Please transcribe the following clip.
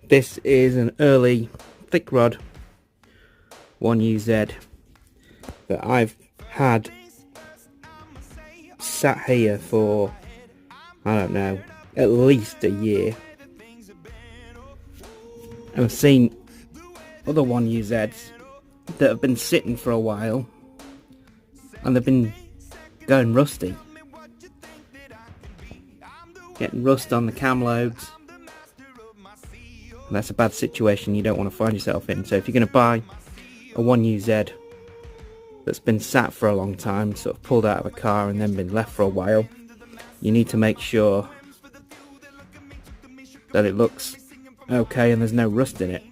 This is an early thick rod 1UZ that I've had sat here for, I don't know, at least a year. And I've seen other 1UZs that have been sitting for a while and they've been going rusty. Getting rust on the cam loads. And that's a bad situation you don't want to find yourself in. So if you're going to buy a 1UZ that's been sat for a long time, sort of pulled out of a car and then been left for a while, you need to make sure that it looks okay and there's no rust in it.